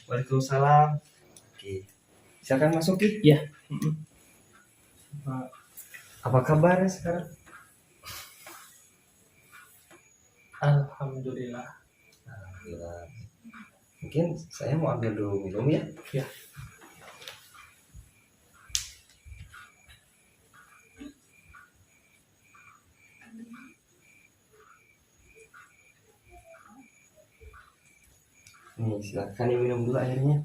Waalaikumsalam. Oke, silakan masuk Ki. Iya. Apa kabar sekarang? Alhamdulillah. Alhamdulillah. Mungkin saya mau ambil dulu minum ya. Ya. Nih, silakan minum dulu airnya.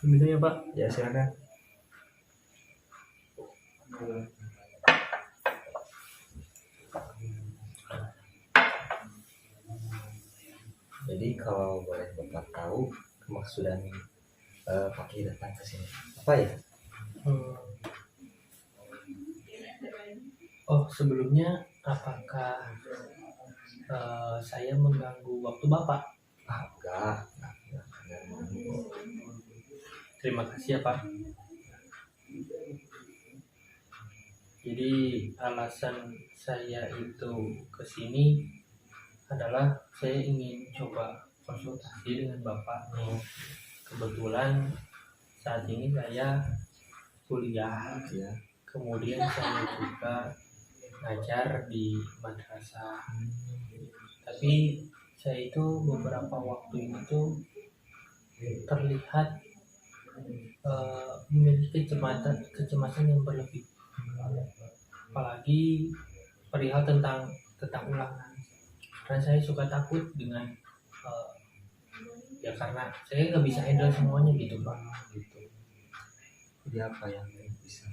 Minum ya Pak. Ya, silakan. Jadi kalau boleh Bapak tahu kemaksudan Pak Ki datang ke sini apa ya? Oh, sebelumnya apakah saya mengganggu waktu Bapak? Enggak. Terima kasih ya Pak. Jadi alasan saya itu kesini adalah saya ingin coba konsultasi dengan Bapak nih. Kebetulan saat ini saya kuliah Ya. kemudian saya juga ngajar di madrasah, tapi saya itu beberapa waktu ini tuh terlihat memiliki kecemasan yang berlebih, apalagi perihal tentang ulangan. Karena saya suka takut dengan ya karena saya nggak bisa handle semuanya gitu Pak. Gitu. Jadi apa yang bisa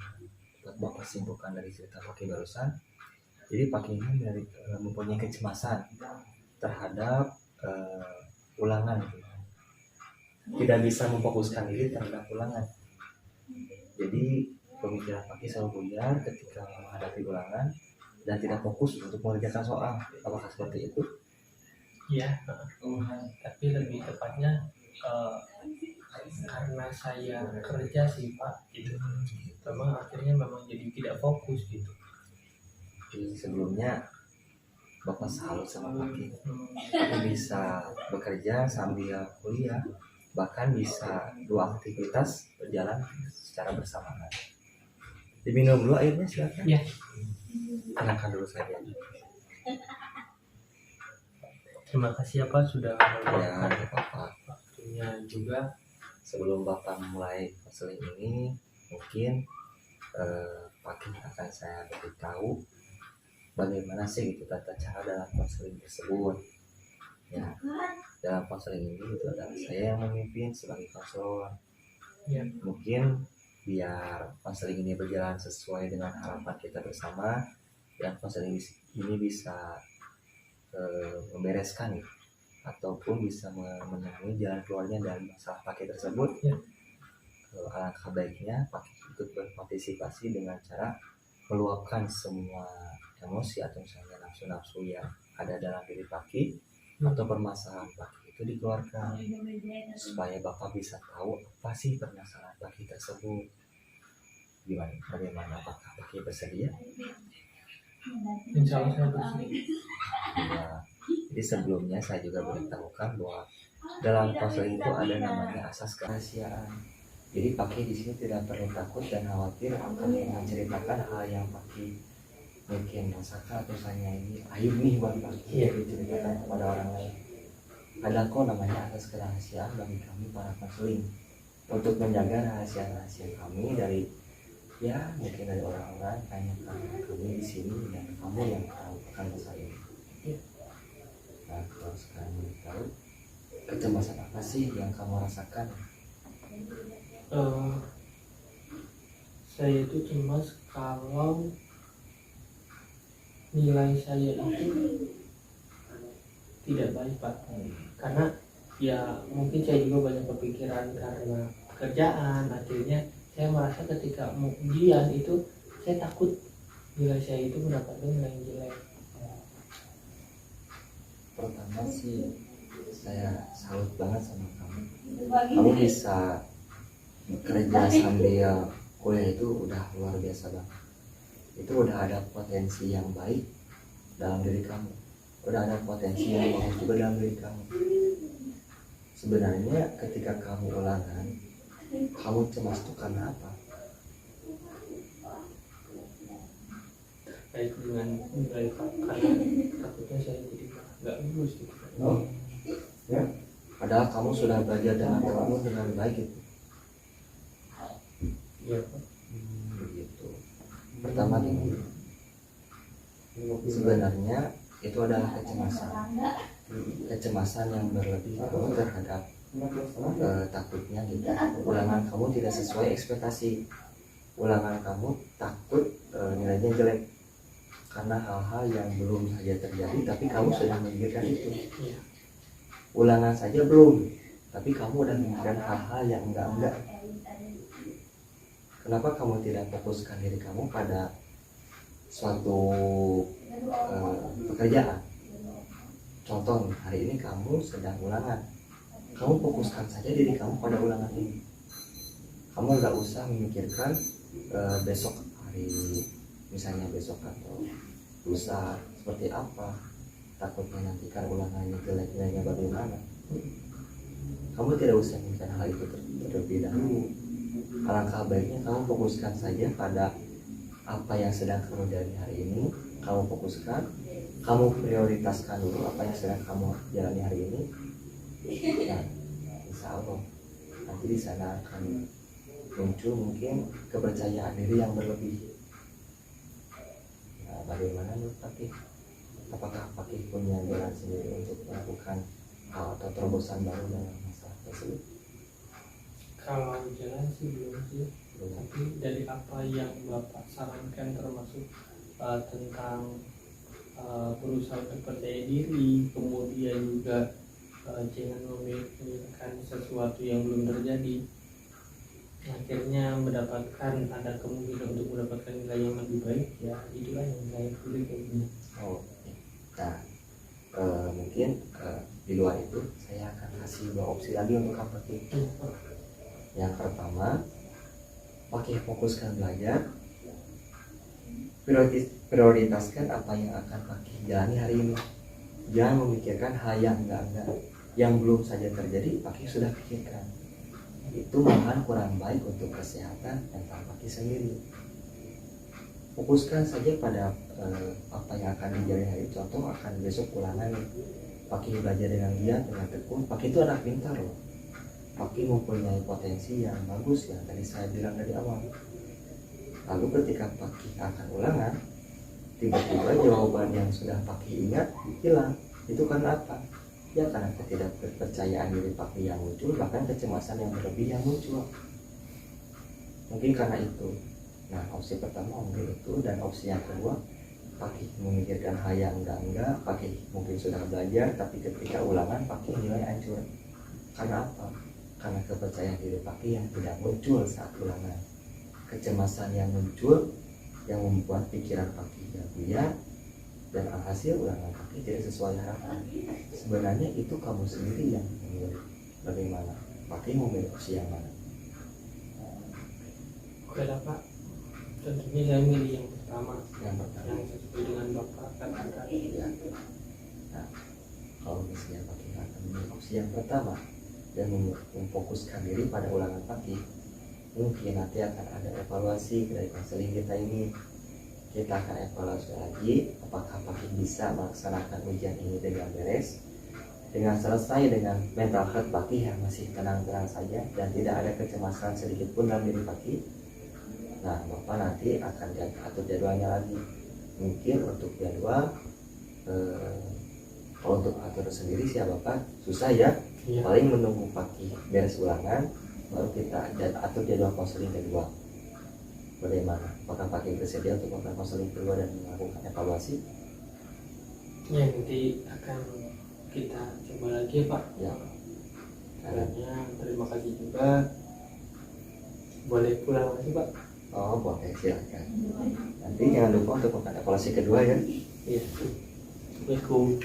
Bapak simpulkan dari cerita Pak Ki barusan? Jadi Pak Ki ini mempunyai kecemasan terhadap ulangan, tidak bisa memfokuskan diri terhadap ulangan. Jadi pemikiran Pak Ki selalu buyar ketika menghadapi ulangan dan tidak fokus untuk mengerjakan soal. Apakah seperti itu? Iya, tapi lebih tepatnya karena saya kerja sih Pak gitu. Memang akhirnya jadi tidak fokus gitu. Jadi sebelumnya Bapak salut sama Pak Ki. Aku bisa bekerja sambil kuliah, bahkan bisa dua aktivitas berjalan secara bersamaan. Diminum dulu airnya silakan. Ya. Tenangkan dulu saja. Terima kasih ya Pak sudah meluangkan waktunya juga. Sebelum Bapak mulai konseling ini, mungkin Pak Ki akan saya beritahu bagaimana sih gitu tata cara dalam konseling tersebut. Ya, dalam konseling ini itu adalah saya yang memimpin sebagai konselor. Ya. Mungkin biar konseling ini berjalan sesuai dengan harapan kita bersama, dan konseling ini bisa membereskan ataupun bisa menemui jalan keluarnya dari masalah Pak Ki tersebut. Ya. Alangkah baiknya Pak Ki ikut berpartisipasi dengan cara meluapkan semua emosi atau misalnya nafsu-nafsu yang ada dalam diri Pak Ki atau permasalahan Pak Ki itu dikeluarkan supaya Bapak bisa tahu apa sih permasalahan Pak Ki tersebut. Bagaimana, apakah Pak Ki bersedia? Insya Allah saya bersedia. Ya, jadi sebelumnya saya juga beritahukan bahwa dalam konseling itu ada namanya asas kerahasiaan. Jadi Pak Ki di sini tidak perlu takut dan khawatir akan menceritakan hal yang Pak Ki mungkin rasakan atau saya ini aib nih buat Pak Ki diceritakan kepada orang lain. Ada kok namanya asas kerahasiaan bagi kami para konseling untuk menjaga rahasia-rahasia kami dari ya mungkin dari orang-orang hanya kami di sini dan kamu yang tahu akan masalah ini. Nah, kalau sekarang mau tahu kecemasan apa sih yang kamu rasakan? Saya itu cemas kalau nilai saya itu tidak baik Pak. Karena ya mungkin saya juga banyak kepikiran karena pekerjaan, akhirnya saya merasa ketika mau ujian itu saya takut nilai saya itu mendapatkan nilai yang jelek. Pertama sih saya salut banget sama kamu. Kamu bisa bekerja sambil kuliah itu udah luar biasa banget. Itu udah ada potensi yang baik dalam diri kamu, udah ada potensi yang bagus juga dalam diri kamu. Sebenarnya ketika kamu ulangan, kamu cemas itu karena apa? Terkait dengan nilai Pak, karena takutnya saya jadi nggak lulus gitu. Oh, ya. Padahal kamu sudah belajar dengan kamu dengan baik itu. Iya Pak. Begitu. Pertama gini, sebenarnya itu adalah kecemasan yang berlebih kamu terhadap takutnya gitu. Ulangan kamu tidak sesuai ekspektasi. Ulangan kamu takut nilainya jelek karena hal-hal yang belum saja terjadi, tapi kamu sudah memikirkan itu. Iya. Ulangan saja belum, tapi kamu udah memikirkan hal-hal yang enggak. Kenapa kamu tidak fokuskan diri kamu pada suatu pekerjaan? Contoh, hari ini kamu sedang ulangan, kamu fokuskan saja diri kamu pada ulangan ini. Kamu nggak usah memikirkan besok hari, misalnya besok atau lusa seperti apa, takutnya nanti kan ulangannya jelek, nilainya bagaimana. Kamu tidak usah memikirkan hal itu terlebih dahulu. Alangkah baiknya kamu fokuskan saja pada apa yang sedang kamu jalani hari ini. Kamu fokuskan, kamu prioritaskan dulu apa yang sedang kamu jalani hari ini. Dan insya Allah nanti di sana akan muncul mungkin kepercayaan diri yang berlebih. Nah, bagaimana menurut Pakih? Apakah Pakih punya jalan sendiri untuk melakukan hal atau terobosan baru dalam masalah tersebut? Kalau jalan sih belum sih, tapi dari apa yang Bapak sarankan termasuk tentang berusaha untuk percaya diri, kemudian juga jangan memikirkan sesuatu yang belum terjadi, akhirnya ada kemungkinan untuk mendapatkan nilai yang lebih baik, ya itulah yang saya pilih kayaknya. Oh, nah mungkin di luar itu saya akan kasih 2 opsi lagi untuk Pakih. Yang pertama, Pakih fokuskan belajar, prioritaskan apa yang akan Pakih jalani hari ini. Jangan memikirkan hal yang enggak, yang belum saja terjadi. Pakih sudah pikirkan. Itu malahan kurang baik untuk kesehatan mental Pakih sendiri. Fokuskan saja pada apa yang akan dijalani hari. Contoh, akan besok ulangan, Pakih belajar dengan giat, dengan tekun. Pakih itu anak pintar loh. Pakih mempunyai potensi yang bagus yang tadi saya bilang dari awal. Lalu ketika Pakih akan ulangan, tiba-tiba jawaban yang sudah Pakih ingat hilang. Itu karena apa? Ya karena ketidakpercayaan diri Pakih yang muncul, bahkan kecemasan yang berlebih yang muncul. Mungkin karena itu. Nah, opsi pertama mungkin itu, dan opsi yang kedua, Pakih memikirkan hal yang enggak, Pakih mungkin sudah belajar, tapi ketika ulangan Pakih nilai hancur. Karena apa? Karena kepercayaan diri Pakih yang tidak muncul saat ulangan. Kecemasan yang muncul yang membuat pikiran Pakih buyar, dan alhasil ulangan Pakih tidak sesuai harapan. Sebenarnya itu kamu sendiri yang memilih. Bagaimana? Pakih memilih opsi yang mana? Oke lah Pak, tentunya saya milih yang pertama, Yang pertama. yang sesuai dengan Bapak katakan. Ya. Nah, kalau misalnya Pakih akan memilih opsi yang pertama dan memfokuskan diri pada ulangan Pakih, mungkin nanti akan ada evaluasi dari konseling kita ini. Kita akan evaluasi lagi apakah Pakih bisa melaksanakan ujian ini dengan beres, dengan selesai, dengan mental health Pakih yang masih tenang-tenang saja dan tidak ada kecemasan sedikit pun dalam diri Pakih. Nah, Bapak nanti akan atur jadwalnya lagi. Mungkin untuk jadwal kalau untuk atur sendiri sih ya Bapak susah ya. Paling menunggu Pakih beres ulangan baru kita atur jadwal konseling kedua. Bagaimana? Apakah Pakih bersedia untuk melakukan konseling kedua dan melakukan evaluasi? Ya, nanti akan kita coba lagi ya Pak. Ya. Caranya terima kasih juga. Boleh pulang lagi Pak? Oh, boleh, silakan. Nanti jangan lupa untuk melakukan evaluasi kedua ya. Iya. Assalamualaikum.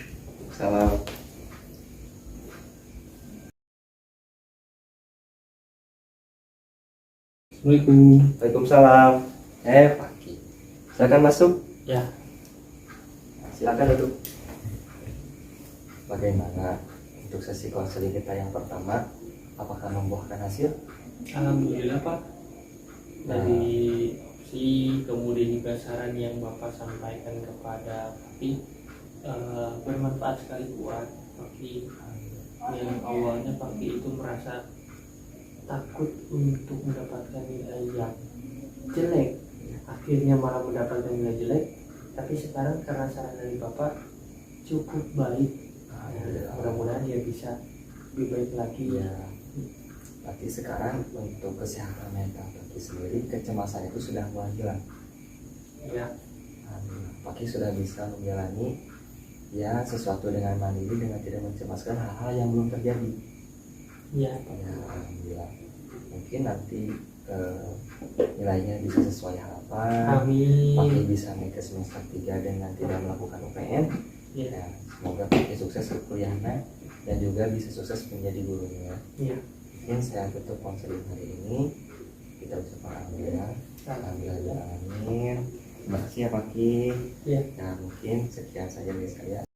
Salam. Assalamualaikum. Waalaikumsalam. Pakih. Silakan masuk. Ya. Silakan duduk. Bagaimana untuk sesi konseling kita yang pertama, apakah membuahkan hasil? Alhamdulillah Pak, dari si kemudian juga saran yang Bapak sampaikan kepada Papi bermanfaat sekali buat Papi. Yang awalnya Papi itu merasa takut untuk mendapatkan nilai yang jelek, akhirnya malah mendapatkan nilai jelek, tapi sekarang karena saran dari Bapak cukup baik. Mudah-mudahan dia bisa lebih baik lagi Ya, berarti sekarang untuk kesehatan mental Paki sendiri, kecemasan itu sudah mulai hilang. ya. Paki sudah bisa menjalani ya sesuatu dengan mandiri, dengan tidak mencemaskan hal-hal yang belum terjadi. Ya, Ya, alhamdulillah. Mungkin nanti nilainya bisa sesuai harapan. amin. Paki bisa naik ke semester 3 dengan tidak melakukan UPN. Ya, Ya, semoga Paki sukses kuliahnya dan juga bisa sukses menjadi gurunya. ya. Mungkin saya tutup konseling hari ini. Kita ucapkan alhamdulillah. Alhamdulillah. Terima kasih ya Paki. Ya. Nah, mungkin sekian saja dari saya.